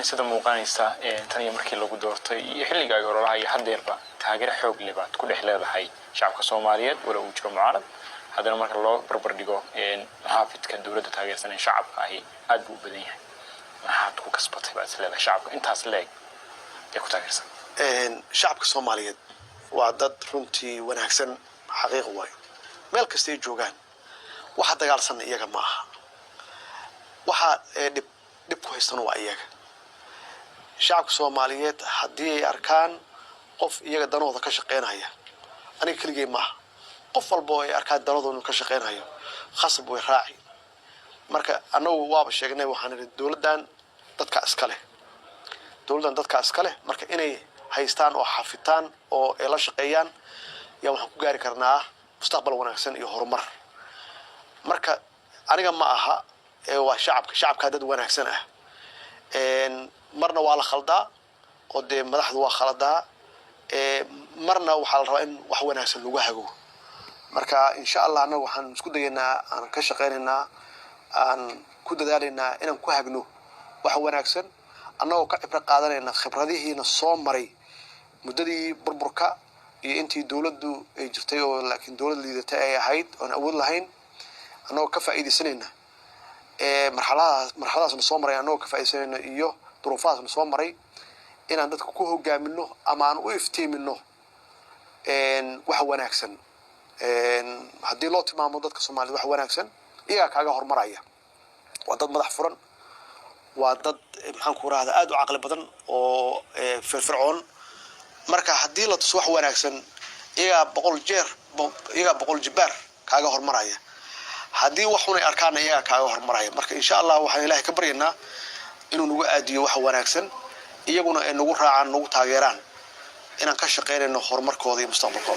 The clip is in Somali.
sida muuqanaysa tan iyo markii lagu doortay iyo xilligaaga ololaha iyo hadeerba taageer xoog leh baad ku dhex leedahay shacabka Soomaaliyeed wala uu jiro mucaarad hadana marka loo barbar dhigo xaafidka dawladda taageersan shacabka ahi aad buu badan yahay maxaad ku kasbatay baad leedahay shacabka intaas leeg ee ku taageersan shacabka Soomaaliyeed waa dad runtii wanaagsan xaqiiq way meel kasta ay joogaan waxa dagaalsan iyaga ma aha waxa dib ku haystan waa iyaga shacabka Soomaaliyeed hadii ay arkaan qof iyaga danooda ka shaqeynaya aniga kaliya ma qof walba ay arkaan danooda ka shaqeynayo khasab way raaci marka anagu waaba sheegnay waxaan dawladdan dadka iska leh marka inay haystaan oo xafitaan oo ay la shaqeeyaan yaa waxaan ku gaari karnaa mustaqbal wanaagsan iyo horumar marka aniga ma aha waa shacabka dad wanaagsan ah marna waa la khaldaa oo de madaxdu waa khaladaa marna waxa la rabaa in wax wanaagsan lagu hago marka insha Allah anagu waxaan isku dayaynaa aan ka shaqeynaynaa aan ku dadaalayna inaan ku hagno wax wanaagsan anagoo ka cibra qaadanayna khibradihiina soo maray muddadii burburka iyo intii dawladdu ay jirtay oo laakiin dawlad liidatay ay ahayd oo awood lahayn anagoo ka faa'iideysanayna marxaladaas soo maray anagoo ka faa'iideysanayna iyo duruufahaas soo maray inaan dadka ku hogaamino ama aan u iftiimino wax wanaagsan hadii loo tilmaamo dadka Soomaaliyeed wax wanaagsan iyaga kaaga hormaraya waa dad madax furan waa dad maxaan ku raahdaa aad u aqal badan oo firfircoon marka hadii la tuso wax wanaagsan iyaga 100 jibaar kaaga hormaraya hadii wax xun ay arkaan iyaga kaaga hormaraya marka insha Allah waxaan Ilaahay ka baryaynaa inuu nagu aadiyo wax wanaagsan iyaguna ay nagu raacaan nagu taageeraan inaan ka shaqeynayno horumarkooda iyo mustaqbalkooda